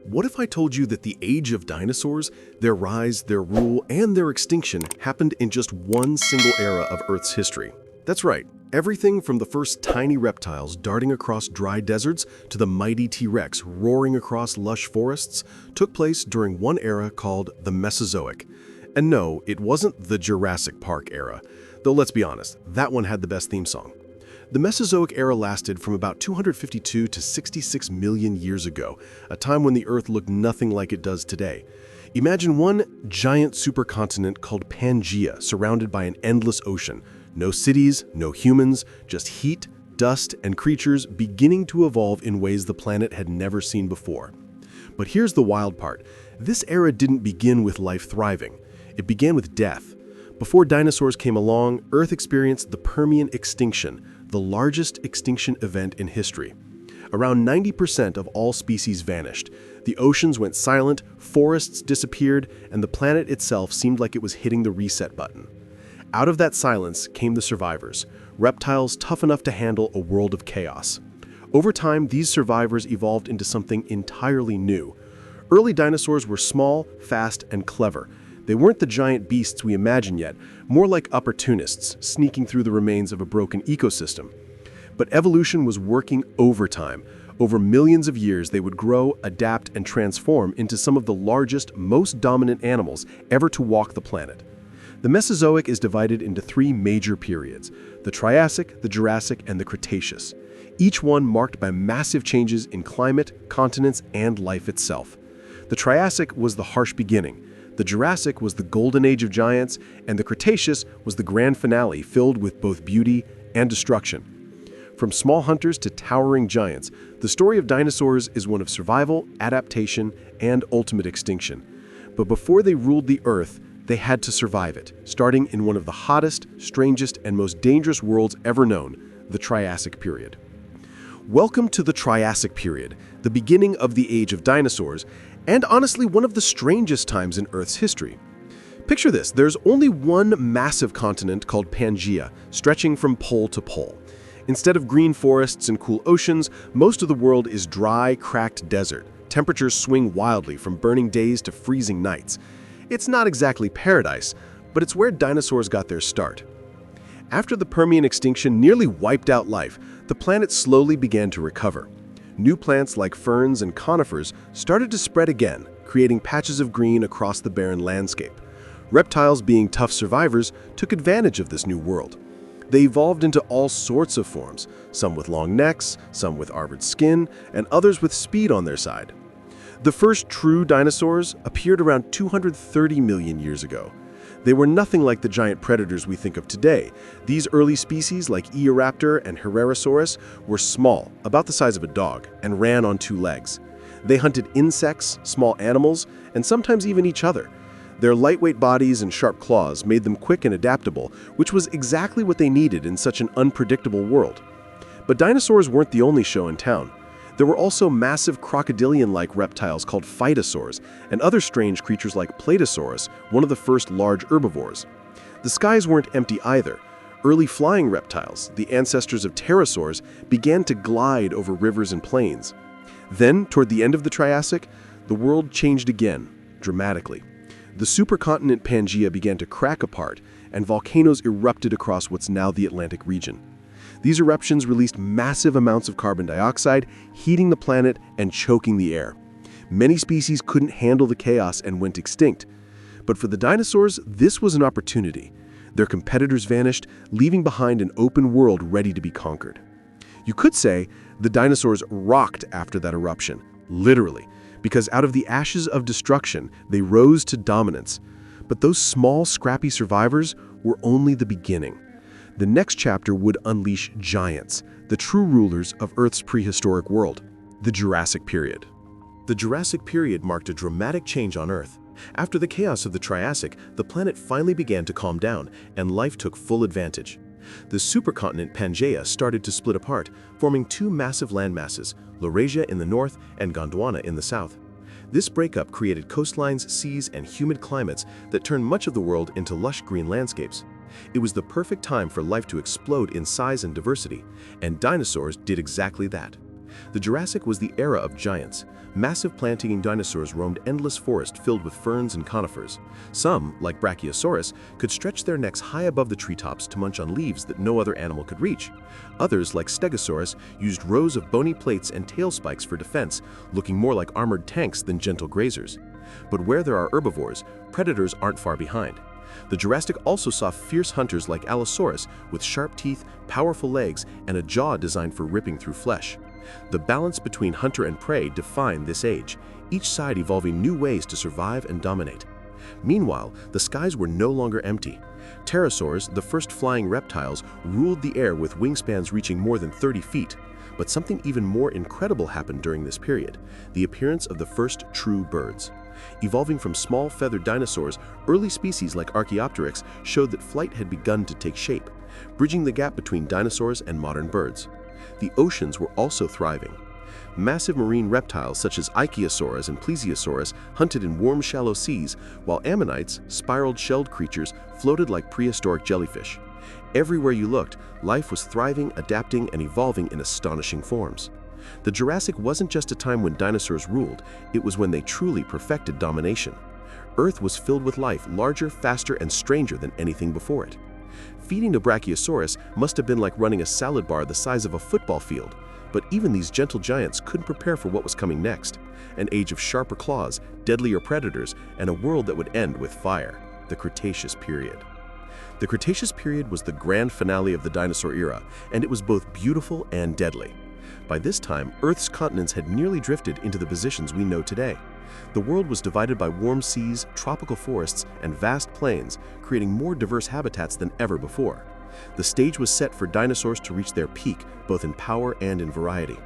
What if I told you that the age of dinosaurs, their rise, their rule, and their extinction happened in just one single era of Earth's history? That's right. Everything from the first tiny reptiles darting across dry deserts to the mighty T-Rex roaring across lush forests took place during one era called the Mesozoic. And no, it wasn't the Jurassic Park era, though let's be honest, that one had the best theme song. The Mesozoic era lasted from about 252 to 66 million years ago, a time when the Earth looked nothing like it does today. Imagine one giant supercontinent called Pangaea, surrounded by an endless ocean. No cities, no humans, just heat, dust, and creatures beginning to evolve in ways the planet had never seen before. But here's the wild part. This era didn't begin with life thriving. It began with death. Before dinosaurs came along, Earth experienced the Permian extinction, the largest extinction event in history. Around 90% of all species vanished. The oceans went silent, forests disappeared, and the planet itself seemed like it was hitting the reset button. Out of that silence came the survivors, reptiles tough enough to handle a world of chaos. Over time, these survivors evolved into something entirely new. Early dinosaurs were small, fast, and clever. They weren't the giant beasts we imagine yet, more like opportunists sneaking through the remains of a broken ecosystem. But evolution was working overtime. Over millions of years, they would grow, adapt, and transform into some of the largest, most dominant animals ever to walk the planet. The Mesozoic is divided into three major periods: the Triassic, the Jurassic, and the Cretaceous, each one marked by massive changes in climate, continents, and life itself. The Triassic was the harsh beginning. The Jurassic was the golden age of giants, and the Cretaceous was the grand finale filled with both beauty and destruction. From small hunters to towering giants, the story of dinosaurs is one of survival, adaptation, and ultimate extinction. But before they ruled the Earth, they had to survive it, starting in one of the hottest, strangest, and most dangerous worlds ever known, the Triassic period. Welcome to the Triassic period, the beginning of the age of dinosaurs, and honestly one of the strangest times in Earth's history. Picture this, there's only one massive continent called Pangaea, stretching from pole to pole. Instead of green forests and cool oceans, most of the world is dry, cracked desert. Temperatures swing wildly from burning days to freezing nights. It's not exactly paradise, but it's where dinosaurs got their start. After the Permian extinction nearly wiped out life, the planet slowly began to recover. New plants like ferns and conifers started to spread again, creating patches of green across the barren landscape. Reptiles, being tough survivors, took advantage of this new world. They evolved into all sorts of forms, some with long necks, some with armored skin, and others with speed on their side. The first true dinosaurs appeared around 230 million years ago. They were nothing like the giant predators we think of today. These early species, like Eoraptor and Herrerasaurus, were small, about the size of a dog, and ran on two legs. They hunted insects, small animals, and sometimes even each other. Their lightweight bodies and sharp claws made them quick and adaptable, which was exactly what they needed in such an unpredictable world. But dinosaurs weren't the only show in town. There were also massive crocodilian-like reptiles called phytosaurs, and other strange creatures like Platosaurus, one of the first large herbivores. The skies weren't empty either. Early flying reptiles, the ancestors of pterosaurs, began to glide over rivers and plains. Then, toward the end of the Triassic, the world changed again, dramatically. The supercontinent Pangaea began to crack apart, and volcanoes erupted across what's now the Atlantic region. These eruptions released massive amounts of carbon dioxide, heating the planet and choking the air. Many species couldn't handle the chaos and went extinct. But for the dinosaurs, this was an opportunity. Their competitors vanished, leaving behind an open world ready to be conquered. You could say the dinosaurs rocked after that eruption, literally, because out of the ashes of destruction, they rose to dominance. But those small, scrappy survivors were only the beginning. The next chapter would unleash giants, the true rulers of Earth's prehistoric world, the Jurassic period. The Jurassic period marked a dramatic change on Earth. After the chaos of the Triassic, the planet finally began to calm down, and life took full advantage. The supercontinent Pangaea started to split apart, forming two massive landmasses, Laurasia in the north and Gondwana in the south. This breakup created coastlines, seas, and humid climates that turned much of the world into lush green landscapes. It was the perfect time for life to explode in size and diversity, and dinosaurs did exactly that. The Jurassic was the era of giants. Massive plant-eating dinosaurs roamed endless forests filled with ferns and conifers. Some, like Brachiosaurus, could stretch their necks high above the treetops to munch on leaves that no other animal could reach. Others, like Stegosaurus, used rows of bony plates and tail spikes for defense, looking more like armored tanks than gentle grazers. But where there are herbivores, predators aren't far behind. The Jurassic also saw fierce hunters like Allosaurus with sharp teeth, powerful legs, and a jaw designed for ripping through flesh. The balance between hunter and prey defined this age, each side evolving new ways to survive and dominate. Meanwhile, the skies were no longer empty. Pterosaurs, the first flying reptiles, ruled the air with wingspans reaching more than 30 feet. But something even more incredible happened during this period: the appearance of the first true birds. Evolving from small feathered dinosaurs, early species like Archaeopteryx showed that flight had begun to take shape, bridging the gap between dinosaurs and modern birds. The oceans were also thriving. Massive marine reptiles such as Ichthyosaurus and Plesiosaurus hunted in warm, shallow seas, while ammonites, spiraled-shelled creatures, floated like prehistoric jellyfish. Everywhere you looked, life was thriving, adapting, and evolving in astonishing forms. The Jurassic wasn't just a time when dinosaurs ruled, it was when they truly perfected domination. Earth was filled with life, larger, faster, and stranger than anything before it. Feeding a Brachiosaurus must have been like running a salad bar the size of a football field, but even these gentle giants couldn't prepare for what was coming next: an age of sharper claws, deadlier predators, and a world that would end with fire: the Cretaceous period. The Cretaceous period was the grand finale of the dinosaur era, and it was both beautiful and deadly. By this time, Earth's continents had nearly drifted into the positions we know today. The world was divided by warm seas, tropical forests, and vast plains, creating more diverse habitats than ever before. The stage was set for dinosaurs to reach their peak, both in power and in variety.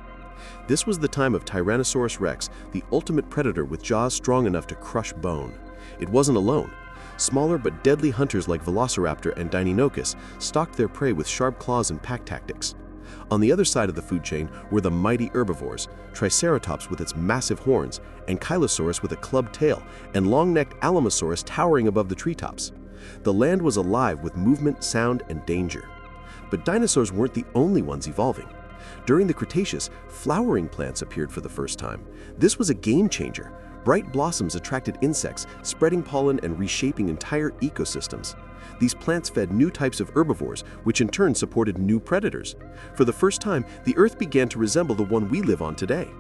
This was the time of Tyrannosaurus rex, the ultimate predator with jaws strong enough to crush bone. It wasn't alone. Smaller but deadly hunters like Velociraptor and Deinonychus stalked their prey with sharp claws and pack tactics. On the other side of the food chain were the mighty herbivores: Triceratops with its massive horns, Ankylosaurus with a clubbed tail, and long-necked Alamosaurus towering above the treetops. The land was alive with movement, sound, and danger. But dinosaurs weren't the only ones evolving. During the Cretaceous, flowering plants appeared for the first time. This was a game changer. Bright blossoms attracted insects, spreading pollen and reshaping entire ecosystems. These plants fed new types of herbivores, which in turn supported new predators. For the first time, the Earth began to resemble the one we live on today.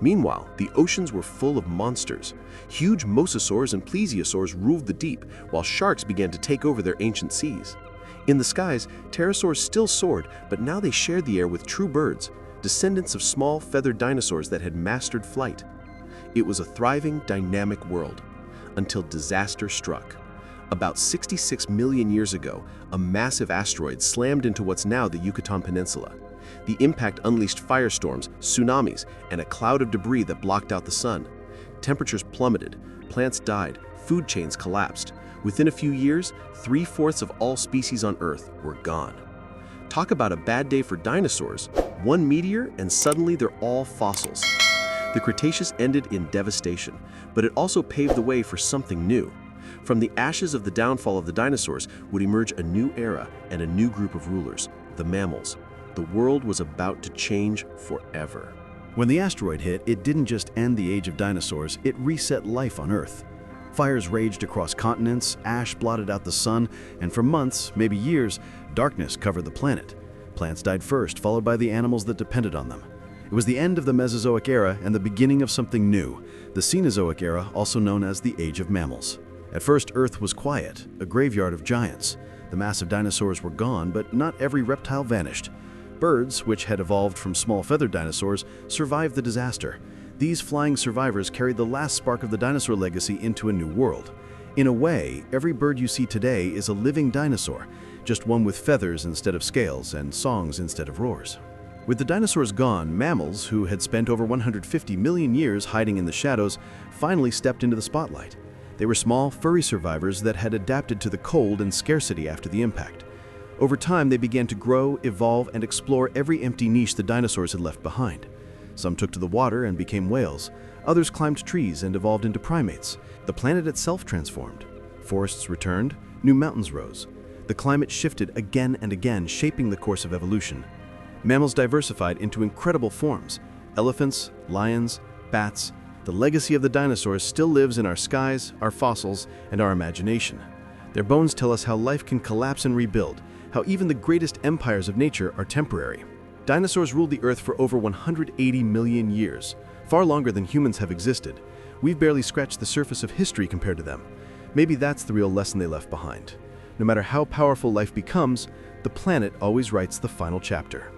Meanwhile, the oceans were full of monsters. Huge mosasaurs and plesiosaurs ruled the deep, while sharks began to take over their ancient seas. In the skies, pterosaurs still soared, but now they shared the air with true birds, descendants of small feathered dinosaurs that had mastered flight. It was a thriving, dynamic world, until disaster struck. About 66 million years ago, a massive asteroid slammed into what's now the Yucatan Peninsula. The impact unleashed firestorms, tsunamis, and a cloud of debris that blocked out the sun. Temperatures plummeted, plants died, food chains collapsed. Within a few years, 3/4 of all species on Earth were gone. Talk about a bad day for dinosaurs. One meteor and suddenly they're all fossils. The Cretaceous ended in devastation, but it also paved the way for something new. From the ashes of the downfall of the dinosaurs would emerge a new era and a new group of rulers: the mammals. The world was about to change forever. When the asteroid hit, it didn't just end the age of dinosaurs, it reset life on Earth. Fires raged across continents, ash blotted out the sun, and for months, maybe years, darkness covered the planet. Plants died first, followed by the animals that depended on them. It was the end of the Mesozoic era and the beginning of something new, the Cenozoic era, also known as the Age of Mammals. At first, Earth was quiet, a graveyard of giants. The massive dinosaurs were gone, but not every reptile vanished. Birds, which had evolved from small feathered dinosaurs, survived the disaster. These flying survivors carried the last spark of the dinosaur legacy into a new world. In a way, every bird you see today is a living dinosaur, just one with feathers instead of scales and songs instead of roars. With the dinosaurs gone, mammals, who had spent over 150 million years hiding in the shadows, finally stepped into the spotlight. They were small, furry survivors that had adapted to the cold and scarcity after the impact. Over time, they began to grow, evolve, and explore every empty niche the dinosaurs had left behind. Some took to the water and became whales. Others climbed trees and evolved into primates. The planet itself transformed. Forests returned, new mountains rose. The climate shifted again and again, shaping the course of evolution. Mammals diversified into incredible forms: Elephants, lions, bats, the legacy of the dinosaurs still lives in our skies, our fossils, and our imagination. Their bones tell us how life can collapse and rebuild, how even the greatest empires of nature are temporary. Dinosaurs ruled the Earth for over 180 million years, far longer than humans have existed. We've barely scratched the surface of history compared to them. Maybe that's the real lesson they left behind. No matter how powerful life becomes, the planet always writes the final chapter.